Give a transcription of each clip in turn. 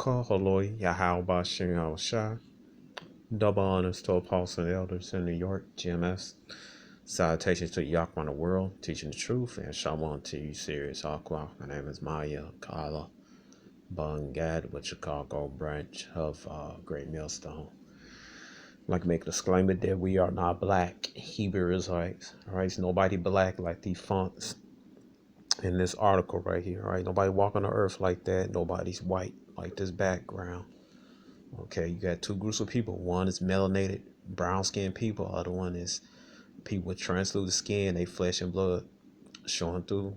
Kaholoi Yahawba Shingo Shah. Double honors to apostles and elders in New York, GMS. Salutations to Yakman the world, teaching the truth, and Shalom to you, serious Aqua. My name is Maya Kala Bungad with Chicago branch of Great Millstone. I'd like to make a disclaimer that we are not black Hebrew Israelites. Alright, so nobody black like these fonts in this article right here. Alright, nobody walking the earth like that. Nobody's white like this background. Okay, you got two groups of people. One is melanated, brown-skinned people. The other one is people with translucent skin, they flesh and blood showing through,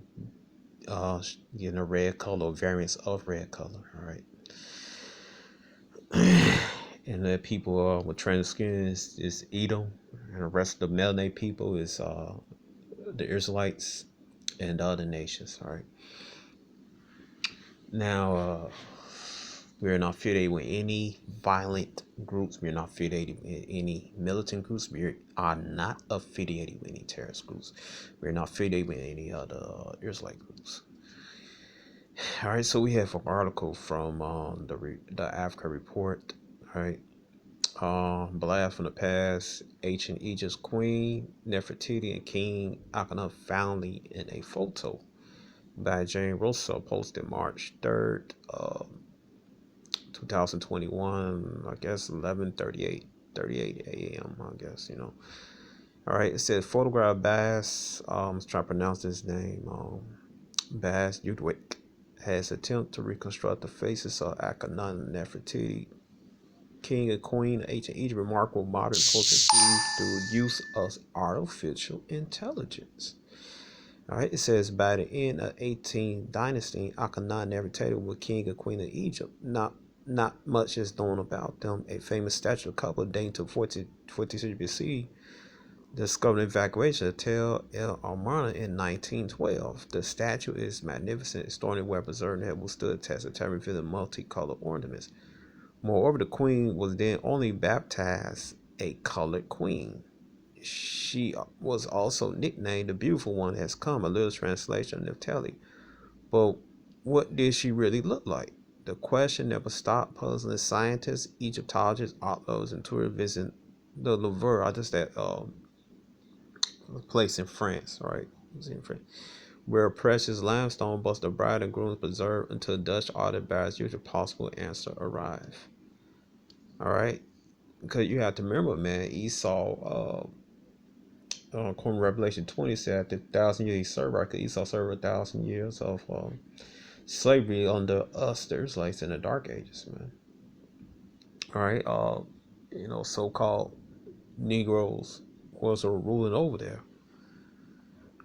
getting a red color or variants of red color. All right, and the people with translucent skin is Edom, and the rest of the melanated people is the Israelites and the other nations. All right, now. We're not affiliated with any violent groups. We're not affiliated with any militant groups. We are not affiliated with any terrorist groups. We're not affiliated with any other Israelite groups. All right, so we have an article from the Africa Report. All right, blast from the past: ancient Egypt's queen Nefertiti and King Akhenaten found in a photo by Jane Russell, posted March 3rd. 2021, I guess 11:38 a.m. I guess, you know. All right, it said photograph Bass. Let's try to pronounce his name. Bass Udwick has attempted to reconstruct the faces of Akhenaten and Nefertiti, king and queen of ancient Egypt. Remarkable modern pose achieved through use of artificial intelligence. All right, it says by the end of 18th dynasty, Akhenaten and Nefertiti were king and queen of Egypt. Not much is known about them. A famous statue of couple dating to 14th century BC discovered in evacuation of Tel El Amarna in 1912. The statue is magnificent, historically well preserved, and has withstood the test of time revealing multicolored ornaments. Moreover, the queen was then only baptized a colored queen. She was also nicknamed the beautiful one has come, a little translation of Neftali. But what did she really look like? The question never stopped puzzling scientists, Egyptologists, archaeologists, and tourists visiting the Louvre. Just that place in France, right? It was in France, where precious limestone bust the bride and groom preserved until Dutch audit bears usual possible answer arrive. All right, because you have to remember, man, Esau. According to Revelation 20 said after 1,000 years he served, right? Because Esau served 1,000 years of slavery under us, the Israelites, in the Dark Ages, man. All right, so-called Negroes was ruling over there.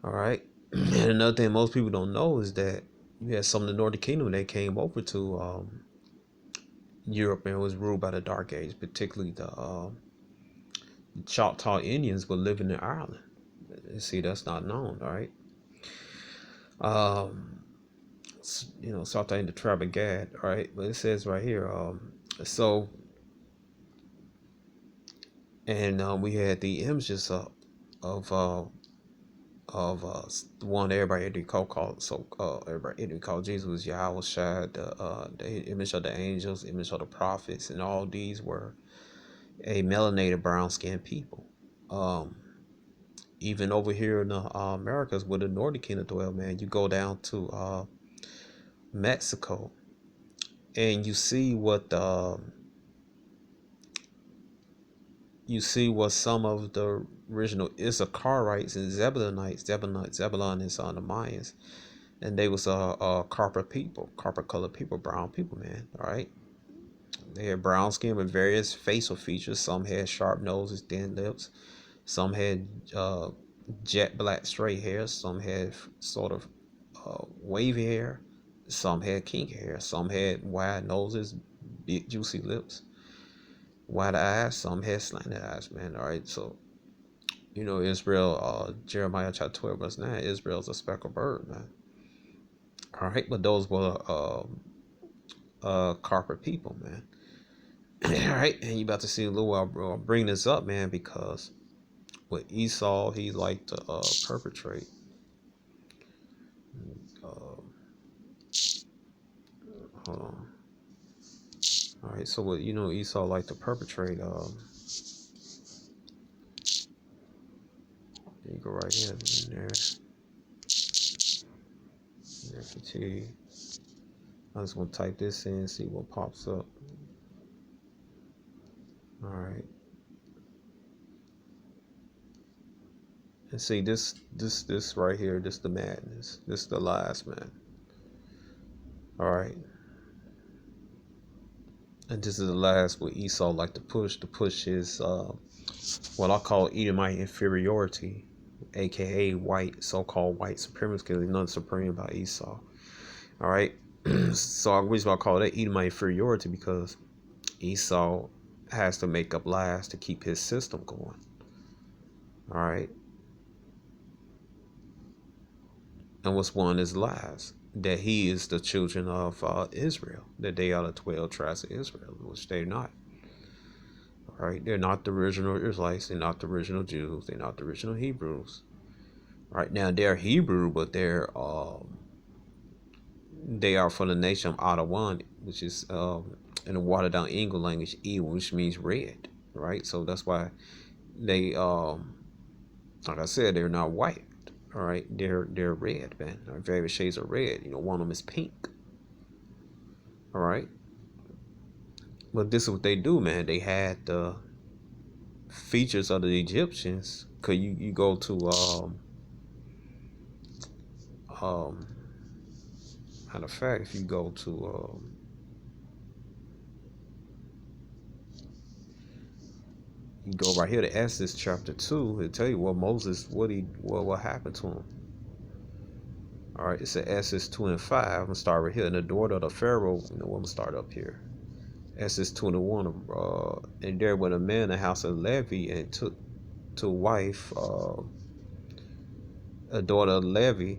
All right, and another thing most people don't know is that you had some of the Northern Kingdom that came over to Europe and was ruled by the Dark Ages, particularly the Choctaw Indians were living in Ireland. See, that's not known, right? South in the tribe of Gad, right? But it says right here, we had the images of the one everybody called Jesus was Yahweh Shai, the image of the angels, image of the prophets, and all these were a melanated brown skinned people. Even over here in the Americas where the Northern Kingdom dwell, man, you go down to Mexico and you see what some of the original Issacharites and Zebulon is on the Mayans, and they was copper colored people, brown people, man. All right, they had brown skin with various facial features. Some had sharp noses, thin lips. Some had jet black straight hair. Some had sort of wavy hair. Some had kinky hair. Some had wide noses, big juicy lips, wide eyes. Some had slanted eyes, man. All right, so Israel, Jeremiah chapter 12 verse 9, Israel's a speckled bird, man. All right, but those were copper people, man. All right, and you about to see a little while, bro. I'll bring this up, man, because with Esau, he liked to perpetrate. Hold on. All right, so what Esau like to perpetrate. You go right here in there. Fatigue. I just want to type this in, see what pops up. All right, and see this right here. This the madness. This the lies, man. All right, and this is the last what Esau like to push his what I call Edomite inferiority, aka white so-called white supremacy, because there's nothing supreme about Esau. All right, so the reason why I call that Edomite inferiority because Esau has to make up lies to keep his system going. All right, and what's one is lies that he is the children of Israel, that they are the 12 tribes of Israel, which they're not. All right, they're not the original Israelites. They're not the original Jews. They're not the original Hebrews. Right now, they're Hebrew, but they are from the nation of Adawan, which is in the watered down English language, Ewan, which means red. Right, so that's why they like I said, they're not white. All right, they're red, man. Various shades of red. One of them is pink. All right, but this is what they do, man. They had the features of the Egyptians. Cause you go to matter of fact, if you go to you go right here to Exodus chapter 2, it'll tell you what Moses what happened to him. All right, it's Exodus 2 and 5. I'm gonna start right here. And the daughter of the Pharaoh, I'm gonna start up here. Exodus 21, and there went a man in the house of Levi and took to wife a daughter of Levi,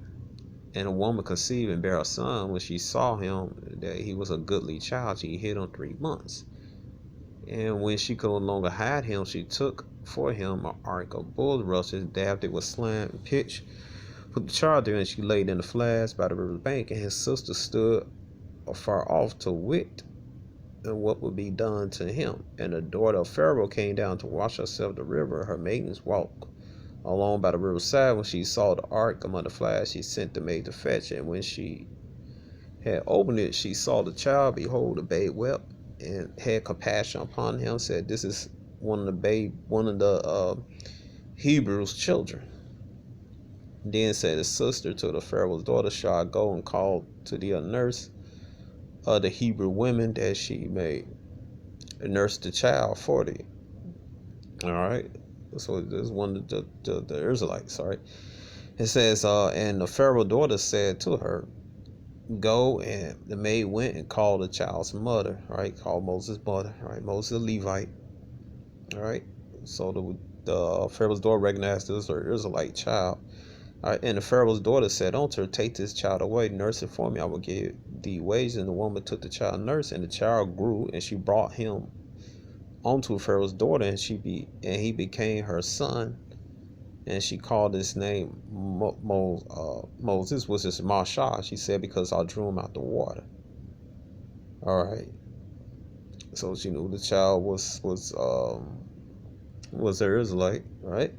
and a woman conceived and bare a son. When she saw him that he was a goodly child, she hid him 3 months. And when she could no longer hide him, she took for him an ark of bulrushes, dabbed it with slime and pitch, put the child there, and she laid in the flags by the river's bank. And his sister stood afar off to wit and what would be done to him. And the daughter of Pharaoh came down to wash herself at the river. Her maidens walked along by the riverside. When she saw the ark among the flags, she sent the maid to fetch it. And when she had opened it, she saw the child. Behold, the babe wept, and had compassion upon him. Said, "This is one of the Hebrews' children." Then said the sister to the Pharaoh's daughter, "Shall I go and call to thee a nurse of the Hebrew women, that she may nurse the child for thee?" All right. So this is one of the Israelites. All right. It says, and the Pharaoh's daughter said to her, "Go." And the maid went and called the child's mother. Right. Called Moses' mother. Right. Moses, a Levite. All right. So the Pharaoh's daughter recognized this her Israelite child. All right. And the Pharaoh's daughter said unto her, "Take this child away, nurse it for me. I will give thee wages." And the woman took the child, nurse, and the child grew, and she brought him unto Pharaoh's daughter, and he became her son, and she called his name Moses, which is Mashah. She said, because I drew him out the water. All right. So she knew the child was her Israelite, right?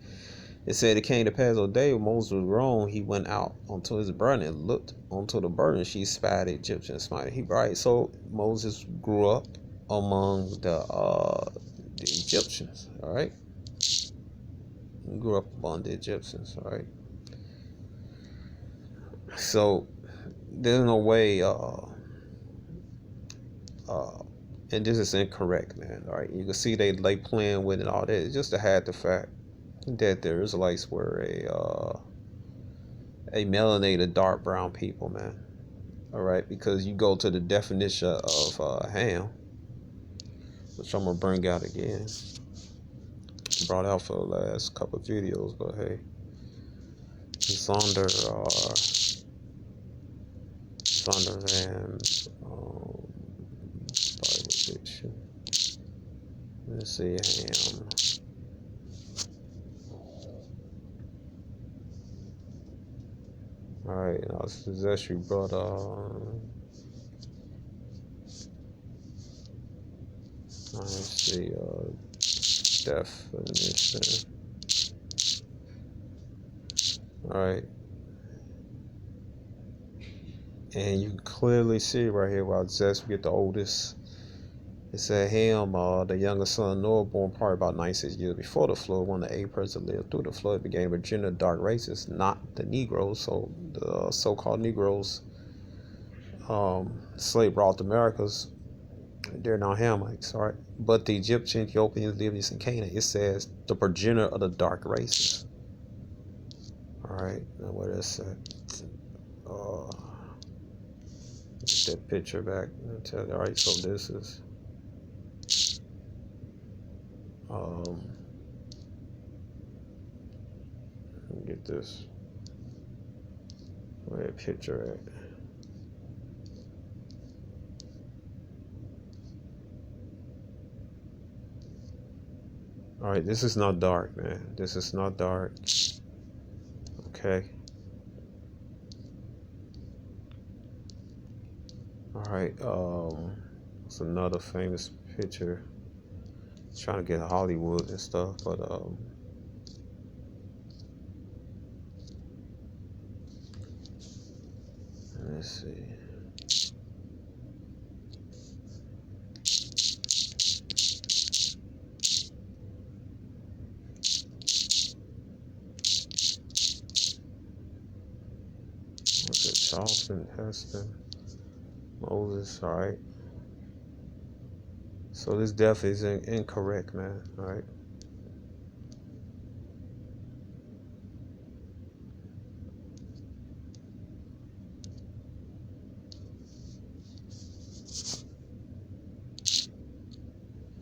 It said, it came to pass on day when Moses was grown, he went out unto his burden and looked unto the burden. She spied the Egyptian, smited Hebrew. Right. So Moses grew up among the Egyptians. All right. He grew up among the Egyptians. All right. So there's no way. And this is incorrect, man. All right. You can see they playing with it, all that. It's just to hide the fact that the Israelites were a melanated dark brown people, man. All right, because you go to the definition of Ham, which I'm gonna bring out again. Brought out for the last couple of videos, but hey, Zondervan Bible diction. Let's see, Ham. All right, this is actually brought Let's see, definition. All right, and you can clearly see right here while Zest get the oldest. It said Ham, the youngest son Noah, born probably about 96 years before the flood, one of the 8 persons lived through the flood, began to gender dark races, not the Negroes. So the so-called Negroes, slave brought to Americas, they're not Hamites, all right? But the Egyptians, Ethiopians, Libyans, and Canaan, it says the progenitor of the dark races. All right, now what is it? Get that picture back. All right, so this is get this. Where that picture at? All right, this is not dark, man. This is not dark. Okay. All right. It's another famous picture. Trying to get Hollywood and stuff, but let's see. What's it? Charleston, Heston, Moses. All right. So this definitely is incorrect, man. All right.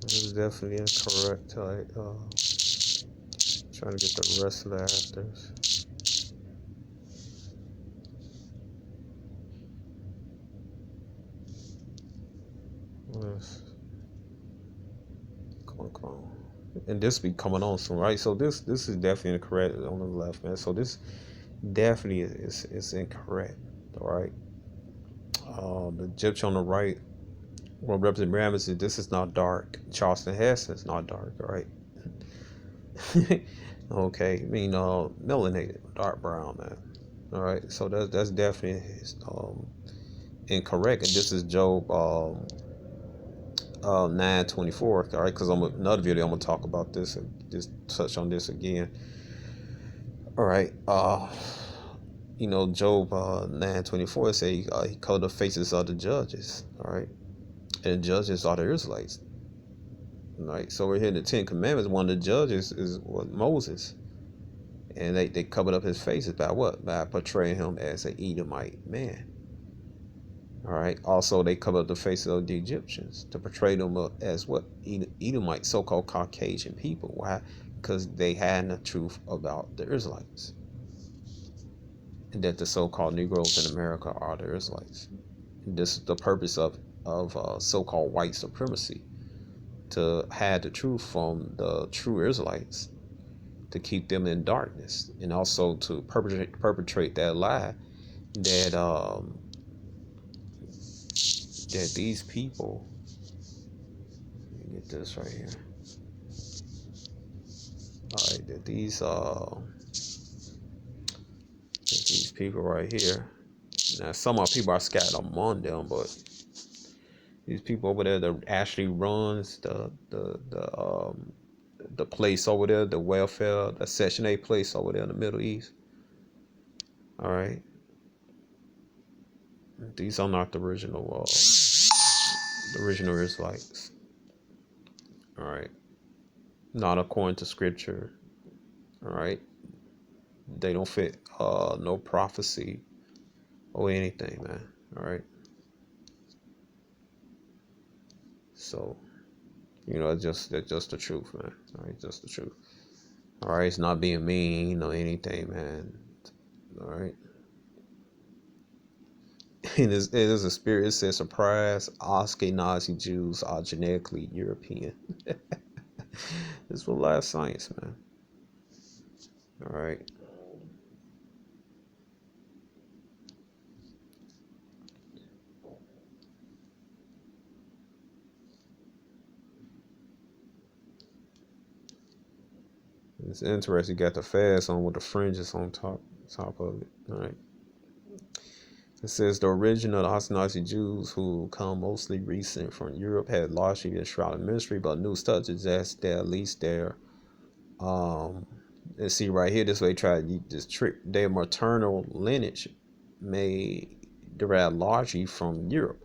This is definitely incorrect. All right. Trying to get the rest of the actors. Yes. Come on. And this be coming on soon, right? So this is definitely incorrect on the left, man. So this definitely is incorrect. All right. The Egyptian on the right will represent Ramesses. This is not dark. Charleston Heston is not dark. All right. Okay. I mean, melanated, dark brown, man. All right. So that's definitely incorrect. And this is Job 9:24. All right, because I'm another video I'm gonna talk about this and just touch on this again. All right. Job 9:24 say he called the faces of the judges. All right, and the judges are the Israelites. All right, so we're here in the Ten Commandments. One of the judges is Moses, and they covered up his faces by what? By portraying him as an Edomite man. All right. Also, they covered up the faces of the Egyptians to portray them as what? Edomite, so-called Caucasian people. Why? Because they had the truth about the Israelites, and that the so-called Negroes in America are the Israelites. And this is the purpose of so-called white supremacy, to hide the truth from the true Israelites, to keep them in darkness, and also to perpetrate that lie that that these people. Let me get this right here. All right, that these people right here. Now, some of people are scattered among them, but these people over there that actually runs the place over there, the welfare, the Section 8 place over there in the Middle East. All right, these are not the original Israelites. All right, not according to Scripture. All right, they don't fit no prophecy or anything, man. All right, so that's just the truth, man. All right, just the truth. All right, it's not being mean or anything, man. All right. It is a spirit. It says, surprise, Ashkenazi Jews are genetically European. This was live science, man. All right. It's interesting. You got the fast on with the fringes on top of it. All right. It says the origin of the Ashkenazi Jews, who come mostly recent from Europe, had largely been shrouded in mystery, but new stuff suggests that at least their let's see right here, this way try to just trick their maternal lineage may derive largely from Europe.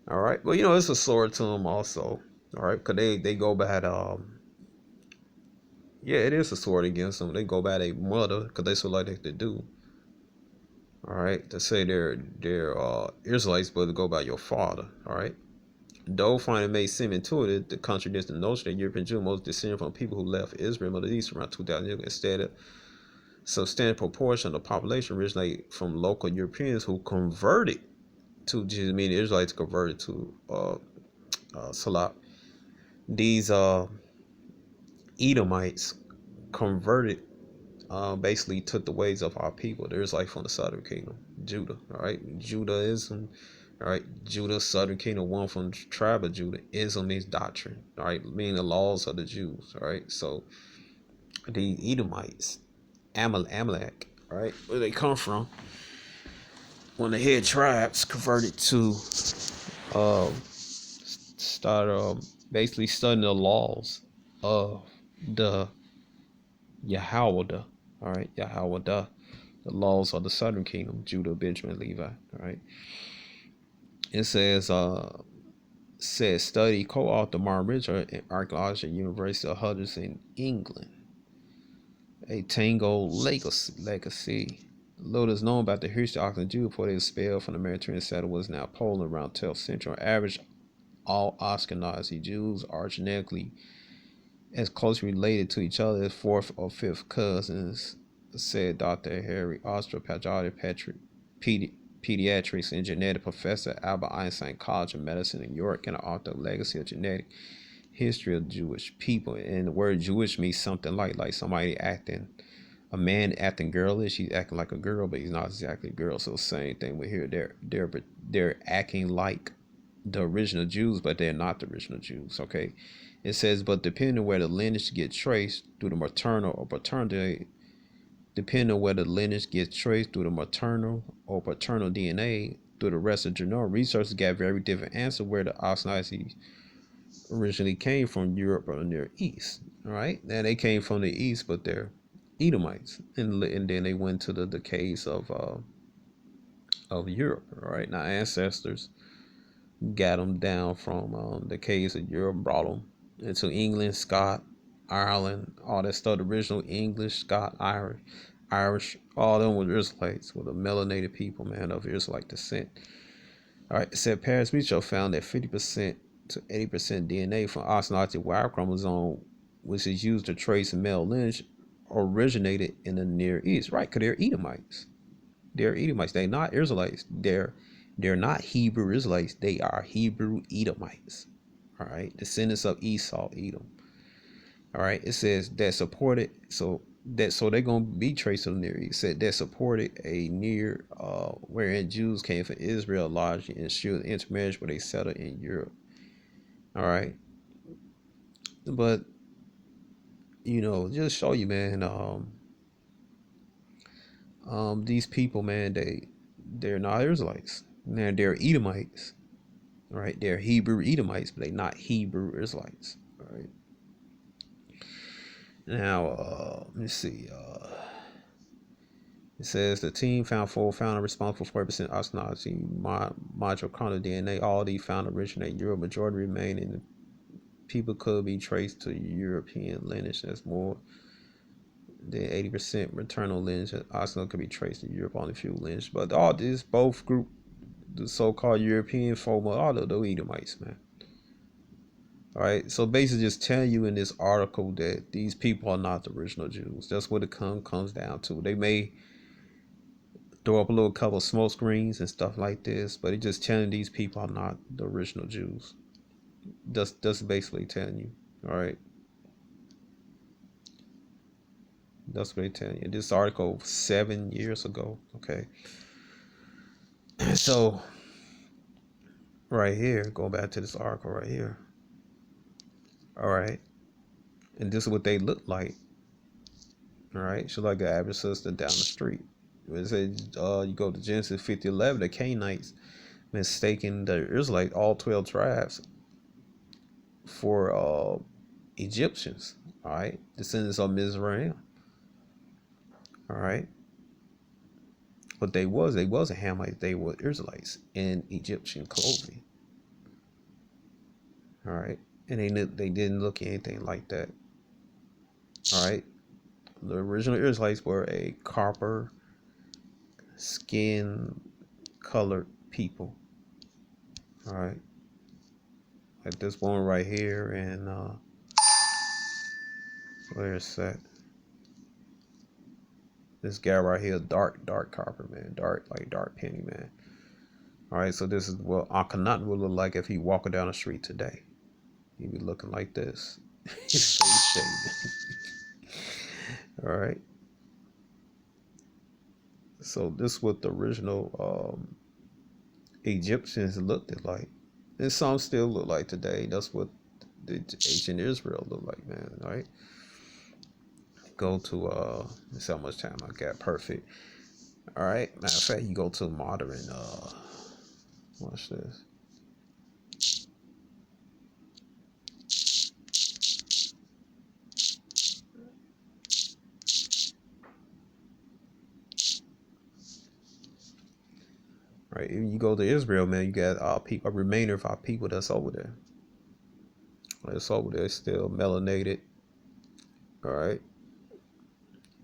All right, but it's a sword to them also. All right, because they go by yeah, it is a sword against them. They go by their mother because they so like they do. All right, to say they're Israelites, but to go by your father. All right, though find it may seem intuitive to contradict the notion that European Jews most descend from people who left Israel and Middle East around 2,000 years. Instead, a substantial proportion of the population originate from local Europeans who converted to Jesus, meaning Israelites converted to Salah. These Edomites converted, basically took the ways of our people. There's like from the southern kingdom, Judah. All right, Judaism. All right, Judah, southern kingdom, one from the tribe of Judah. Ism is doctrine. All right, meaning the laws of the Jews. All right, so the Edomites, Amalek. All right, where they come from? When the head tribes converted to uh, start basically studying the laws of the Yahweh. All right, Yahweh, the laws of the southern kingdom, Judah, Benjamin, Levi. All right, it says study co-author Martin Richard in archaeology at University of Huddersfield, England. A Tango legacy. Little is known about the history of Oxford Jews before they were expelled from the Mediterranean settlers now Poland around 12th century. On average, all Ashkenazi Jews are genetically as closely related to each other as fourth or fifth cousins, said Dr. Harry Oster, pediatrics and genetic professor at Albert Einstein College of Medicine in New York, and the author of Legacy of Genetic History of Jewish People. And the word Jewish means something like somebody acting, a man acting girlish. He's acting like a girl, but he's not exactly a girl. So same thing with here. They're acting like the original Jews, but they're not the original Jews. Okay. It says, but depending on where the lineage gets traced through the maternal or paternal, depending on where the lineage gets traced through the maternal or paternal DNA through the rest of the genome, researchers got very different answers where the Ashkenazis originally came from, Europe or the Near East. All right, now they came from the East, but they're Edomites, and then they went to the caves of Europe. All right, now ancestors got them down from the caves of Europe, brought them into England, Scott, Ireland, all that stuff. The original English, Scott, Irish, all them were Israelites, were the melanated people, man, of Israelite descent. All right, it said Paris research found that 50% to 80% DNA from Ashkenazi Y chromosome, which is used to trace male lineage, originated in the Near East, right? Because they're Edomites. They're Edomites. They're not Israelites. They're not Hebrew Israelites. They are Hebrew Edomites. All right, descendants of Esau, Edom. All right, it says that supported so they're gonna be traced to the Near East. Said that supported a near wherein Jews came from Israel largely ensured intermarriage where they settled in Europe. All right, but just show you, man. These people, man, they're not Israelites. Man, they're Edomites. All right, they're Hebrew Edomites, but they're not Hebrew Israelites. All right. Now, let me see. It says the team found four founder responsible for 40% Ashkenazi mitochondrial DNA. All these found originate in Europe. Majority remain in the people could be traced to European lineage. That's more than 80% maternal lineage. Ashkenazi could be traced to Europe, only few lineage. But all this, both group, the so-called European folk, all of the Edomites, man. All right, so basically just telling you in this article that these people are not the original Jews. That's what it comes down to. They may throw up a little couple of smoke screens and stuff like this, but it's just telling these people are not the original Jews. That's basically telling you. All right, that's what they're telling you. This article 7 years ago. Okay, so right here, going back to this article right here. All right, and this is what they look like. All right, she's like an average sister down the street. It says you go to Genesis 50:11, the Canaanites mistaking the Israelite, all 12 tribes, for Egyptians. All right, descendants of Mizraim. All right, but they wasn't Hamites. They were Israelites in Egyptian clothing. All right, and they didn't look anything like that. All right, the original Israelites were a copper skin colored people. All right, like this one right here, and where's that? This guy right here, dark copper, man, dark penny, man. All right, so this is what Akhenaten would look like if he walking down the street today. He'd be looking like this. His face shaking. All right. So this is what the original Egyptians looked like, and some still look like today. That's what the ancient Israel looked like, man. All right. Go to let's see how much time I got. Perfect. All right. Matter of fact, you go to modern. Watch this. Right, if you go to Israel, man, you got our people, a remainder of our people that's over there. That's over there still melanated. All right,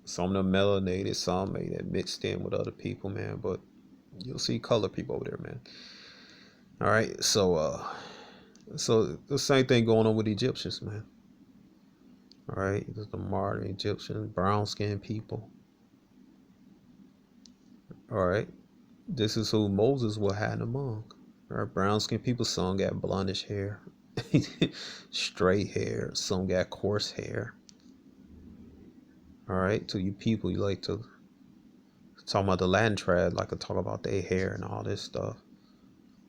some of them melanated, some may that mixed in with other people, man. But you'll see colored people over there, man. All right, so the same thing going on with the Egyptians, man. All right, there's the modern Egyptians, brown skinned people. All right, this is who Moses will hide among. All right, brown skinned people, some got blondish hair, straight hair, some got coarse hair. All right, to you people, you like to talk about the Latin tribe, like to talk about their hair and all this stuff.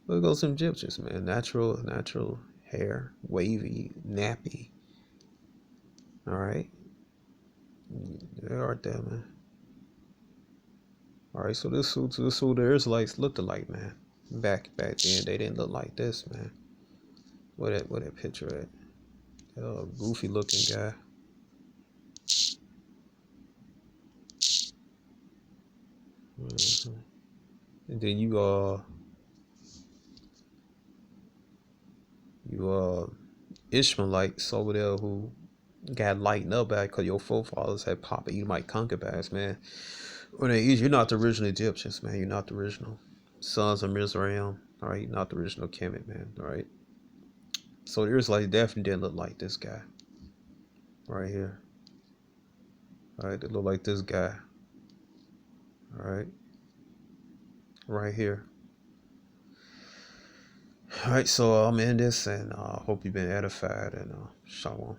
But it goes some Egyptians, man. Natural hair, wavy, nappy. All right, they are there, man. All right, so this is who the Israelites looked like, man. Back then, they didn't look like this, man. What that picture at? Goofy looking guy. Mm-hmm. And then you Ishmaelites over there who got lightened up back because your forefathers had Papa Edomite concubines, man. When you're not the original Egyptians, man. You're not the original sons of Mizraim. All right, you're not the original Kemet, man. All right. So the Israelites definitely didn't look like this guy right here. All right, they look like this guy. All right, right here. All right, so I'm in this, and I hope you've been edified, and shalom.